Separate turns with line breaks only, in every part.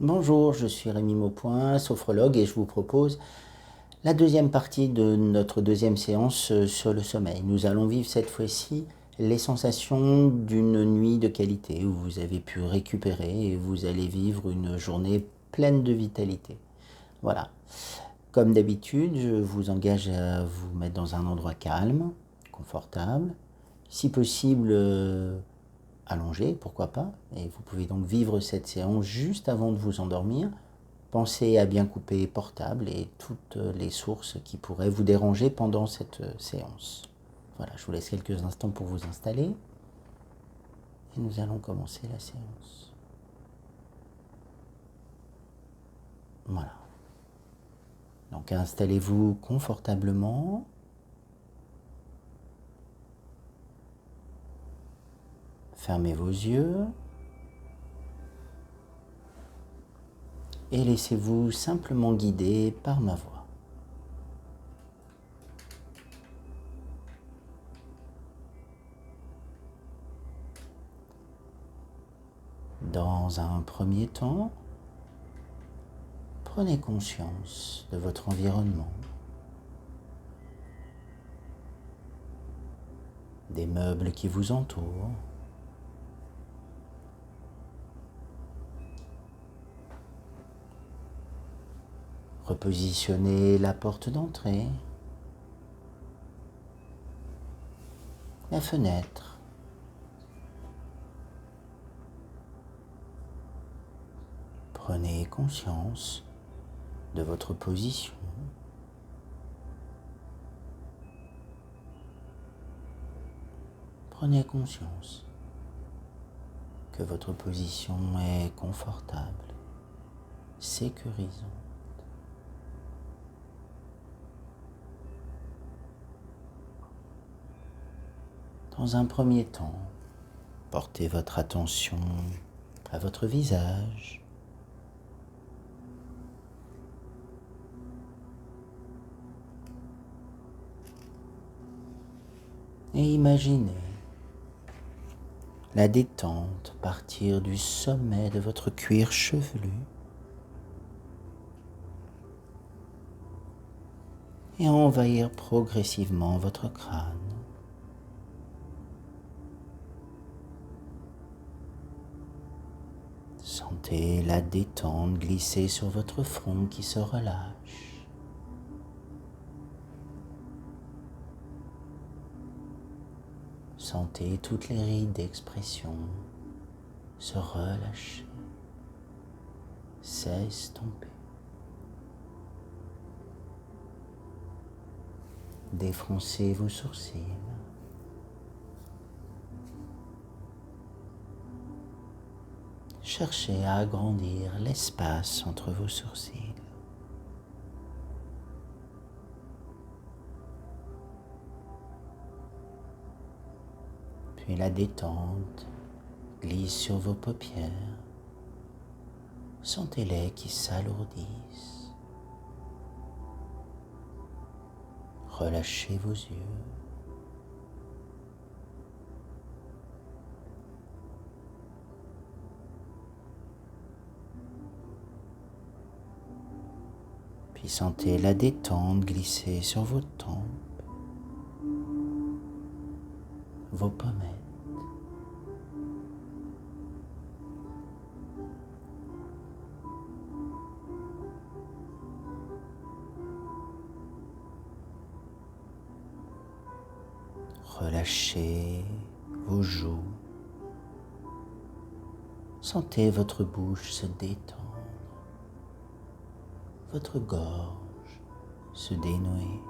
Bonjour, je suis Rémi Maupoint, sophrologue, et je vous propose la deuxième partie de notre deuxième séance sur le sommeil. Nous allons vivre cette fois-ci les sensations d'une nuit de qualité où vous avez pu récupérer et vous allez vivre une journée pleine de vitalité. Voilà. Comme d'habitude, je vous engage à vous mettre dans un endroit calme, confortable, si possible allongé, pourquoi pas. Et vous pouvez donc vivre cette séance juste avant de vous endormir. Pensez à bien couper portable et toutes les sources qui pourraient vous déranger pendant cette séance. Voilà, je vous laisse quelques instants pour vous installer et nous allons commencer la séance. Voilà. Donc installez-vous confortablement. Fermez vos yeux et laissez-vous simplement guider par ma voix. Dans un premier temps, prenez conscience de votre environnement, des meubles qui vous entourent, repositionnez la porte d'entrée, la fenêtre, prenez conscience de votre position. Prenez conscience que votre position est confortable, sécurisante. Dans un premier temps, portez votre attention à votre visage. Et imaginez la détente partir du sommet de votre cuir chevelu et envahir progressivement votre crâne. Sentez la détente glisser sur votre front qui se relâche. Sentez toutes les rides d'expression se relâcher, s'estomper. Défroncez vos sourcils. Cherchez à agrandir l'espace entre vos sourcils. Puis la détente glisse sur vos paupières. Sentez-les qui s'alourdissent. Relâchez vos yeux. Puis sentez la détente glisser sur vos tempes, vos pommettes. Relâchez vos joues. Sentez votre bouche se détendre, votre gorge se dénouer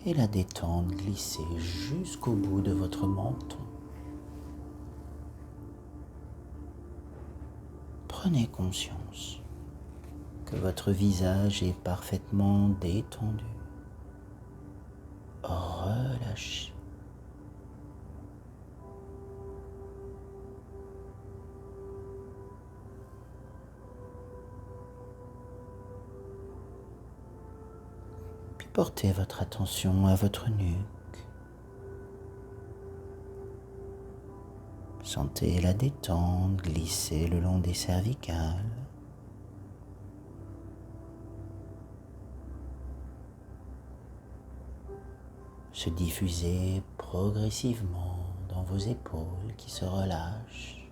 et la détente glisser jusqu'au bout de votre menton. Prenez conscience que votre visage est parfaitement détendu. Relâchez. Puis portez votre attention à votre nuque. Sentez la détente glisser le long des cervicales. Se diffuser progressivement dans vos épaules qui se relâchent.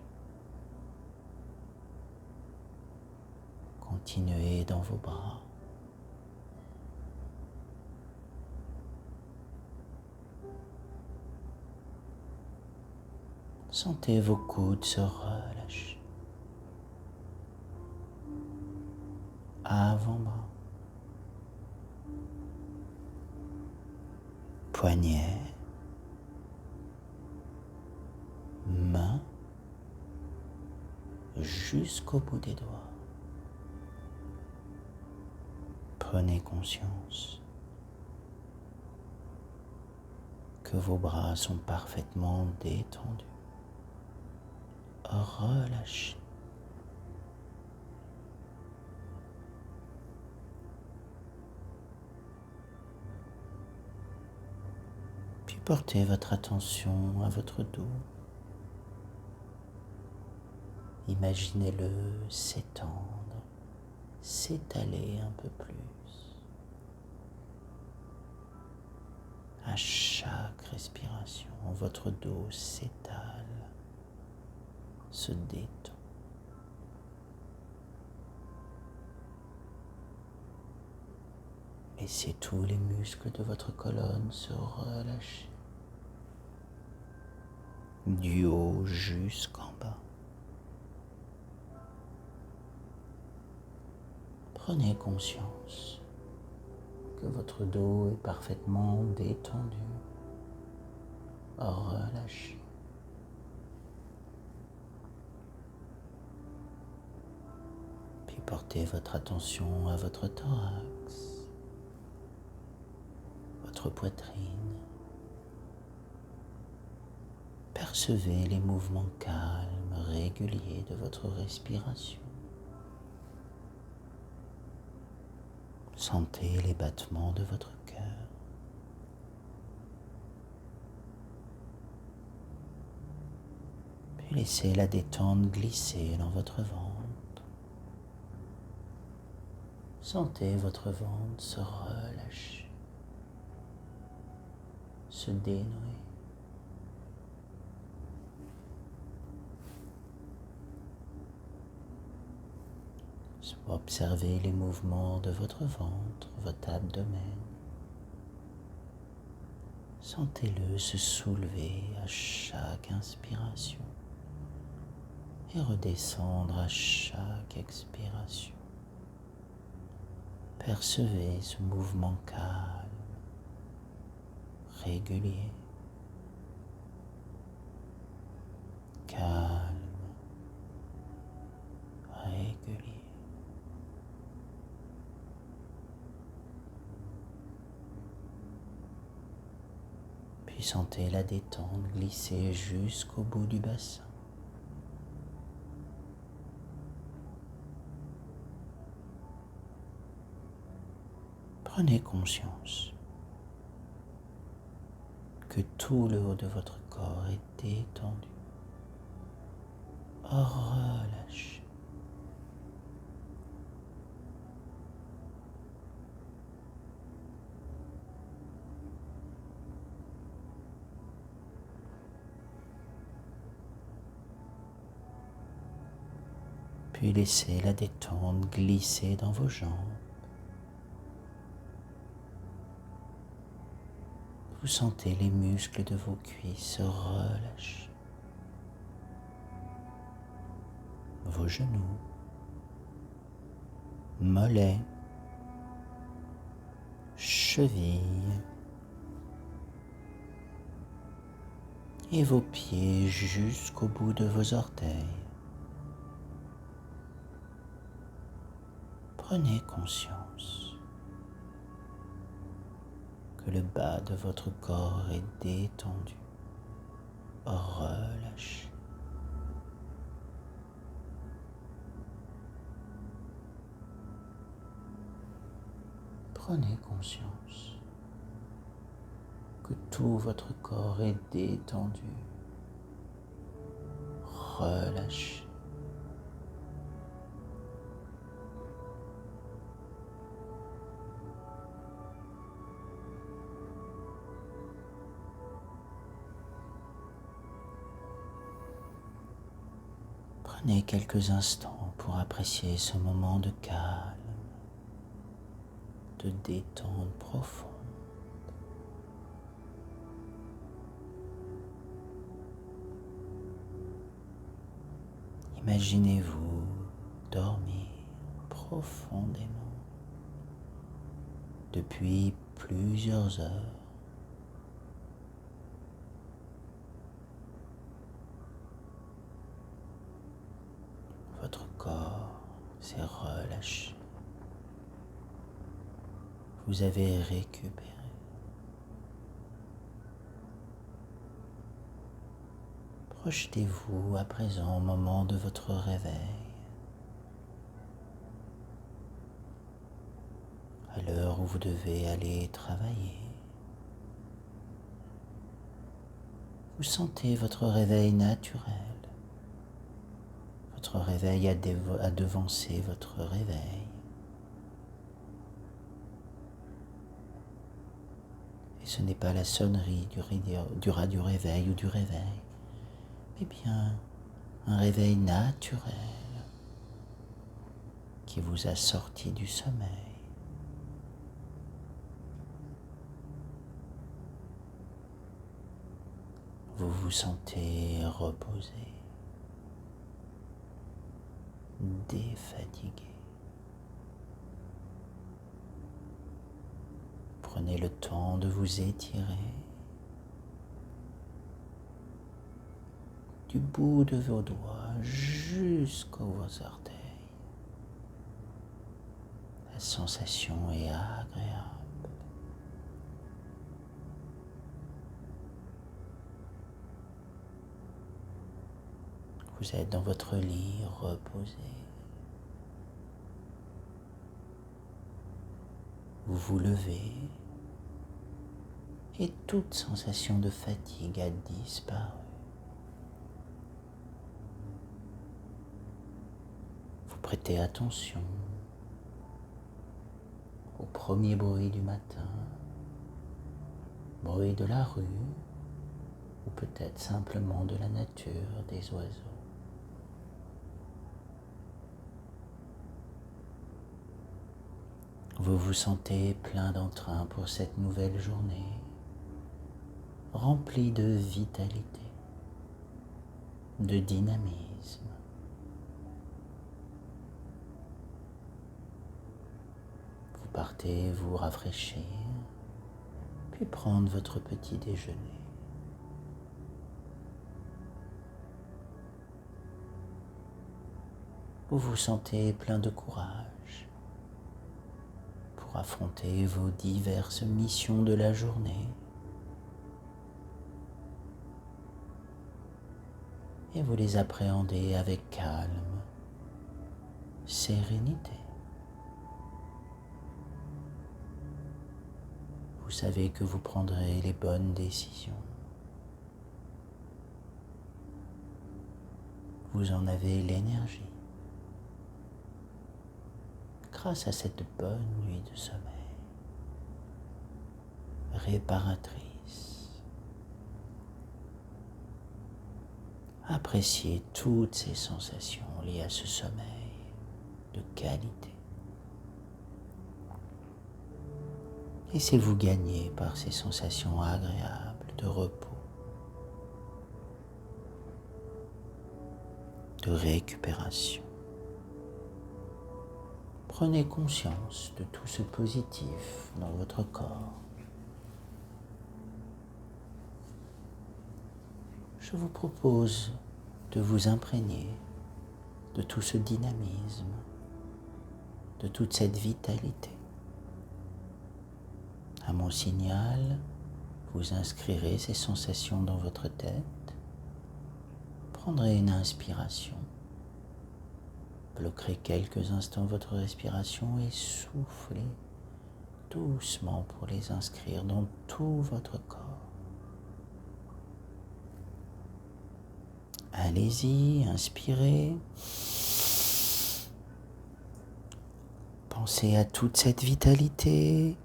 Continuez dans vos bras. Sentez vos coudes se relâcher. Avant-bras. Poignets. Mains. Jusqu'au bout des doigts. Prenez conscience que vos bras sont parfaitement détendus. Relâchez. Puis portez votre attention à votre dos. Imaginez-le s'étendre, s'étaler un peu plus. À chaque respiration, votre dos s'étale, se détend. Laissez tous les muscles de votre colonne se relâcher, du haut jusqu'en bas. Prenez conscience que votre dos est parfaitement détendu, relâché. Puis portez votre attention à votre thorax, votre poitrine. Percevez les mouvements calmes, réguliers de votre respiration. Sentez les battements de votre cœur. Puis laissez la détente glisser dans votre ventre. Sentez votre ventre se relâcher, se dénouer. Observez les mouvements de votre ventre, votre abdomen. Sentez-le se soulever à chaque inspiration et redescendre à chaque expiration. Percevez ce mouvement calme, régulier, calme, régulier. Puis sentez la détente glisser jusqu'au bout du bassin. Prenez conscience que tout le haut de votre corps est détendu. Relâchez. Puis laissez la détente glisser dans vos jambes. Vous sentez les muscles de vos cuisses se relâcher. Vos genoux, mollets, chevilles et vos pieds jusqu'au bout de vos orteils. Prenez conscience que le bas de votre corps est détendu, relâché. Prenez conscience que tout votre corps est détendu, relâchez. Prenez quelques instants pour apprécier ce moment de calme, de détente profonde. Imaginez-vous dormir profondément depuis plusieurs heures. Votre corps s'est relâché. Vous avez récupéré. Projetez-vous à présent au moment de votre réveil, à l'heure où vous devez aller travailler. Vous sentez votre réveil naturel. Votre réveil a devancé votre réveil. Et ce n'est pas la sonnerie du radio réveil ou du réveil, mais bien un réveil naturel qui vous a sorti du sommeil. Vous vous sentez reposé, défatigué. Prenez le temps de vous étirer du bout de vos doigts jusqu'aux orteils. La sensation est agréable. Vous êtes dans votre lit reposé. Vous vous levez et toute sensation de fatigue a disparu. Vous prêtez attention au premier bruit du matin, bruit de la rue ou peut-être simplement de la nature, des oiseaux. Vous vous sentez plein d'entrain pour cette nouvelle journée, rempli de vitalité, de dynamisme. Vous partez vous rafraîchir, puis prendre votre petit déjeuner. Vous vous sentez plein de courage pour affronter vos diverses missions de la journée. Et vous les appréhendez avec calme, sérénité. Vous savez que vous prendrez les bonnes décisions. Vous en avez l'énergie grâce à cette bonne nuit de sommeil, réparatrice. Appréciez toutes ces sensations liées à ce sommeil de qualité. Laissez-vous gagner par ces sensations agréables de repos, de récupération. Prenez conscience de tout ce positif dans votre corps. Je vous propose de vous imprégner de tout ce dynamisme, de toute cette vitalité. À mon signal, vous inscrirez ces sensations dans votre tête, prendrez une inspiration, bloquerez quelques instants votre respiration et soufflez doucement pour les inscrire dans tout votre corps. Allez-y, inspirez. Pensez à toute cette vitalité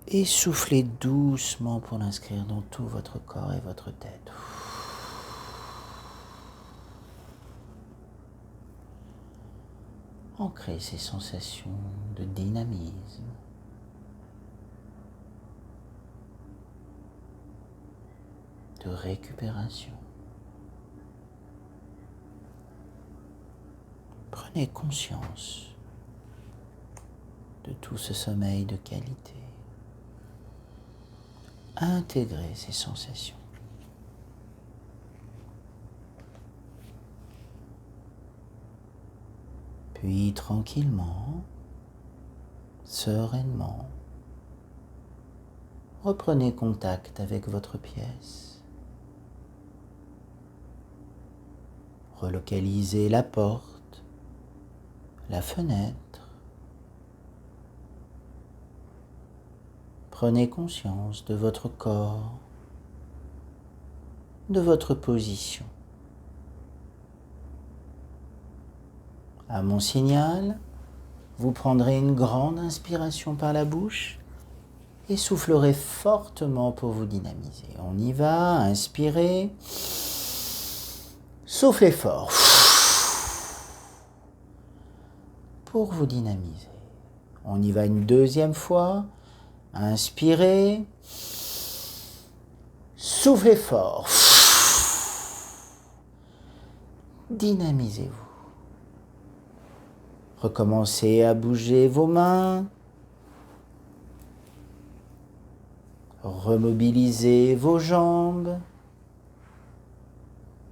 et soufflez doucement pour l'inscrire dans tout votre corps et votre tête. Ancrez ces sensations de dynamisme. De récupération. Prenez conscience de tout ce sommeil de qualité. Intégrez ces sensations. Puis tranquillement, sereinement, reprenez contact avec votre pièce. Relocalisez la porte, la fenêtre. Prenez conscience de votre corps, de votre position. À mon signal, vous prendrez une grande inspiration par la bouche et soufflerez fortement pour vous dynamiser. On y va, inspirez, soufflez fort pour vous dynamiser. On y va une deuxième fois. Inspirez, soufflez fort, dynamisez-vous. Recommencez à bouger vos mains, remobilisez vos jambes,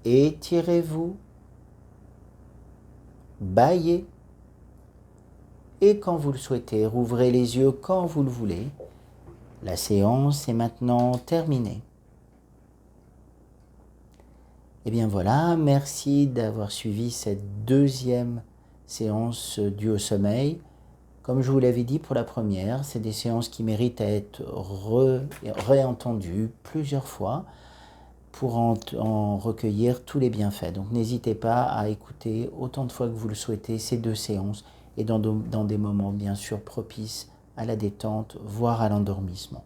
étirez-vous, bâillez, et quand vous le souhaitez, rouvrez les yeux quand vous le voulez. La séance est maintenant terminée. Et bien voilà, merci d'avoir suivi cette deuxième séance due au sommeil. Comme je vous l'avais dit pour la première, c'est des séances qui méritent à être réentendues plusieurs fois pour en recueillir tous les bienfaits. Donc n'hésitez pas à écouter autant de fois que vous le souhaitez ces deux séances et dans des moments bien sûr propices à la détente, voire à l'endormissement.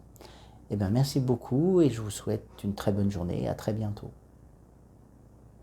Eh bien, merci beaucoup et je vous souhaite une très bonne journée et à très bientôt.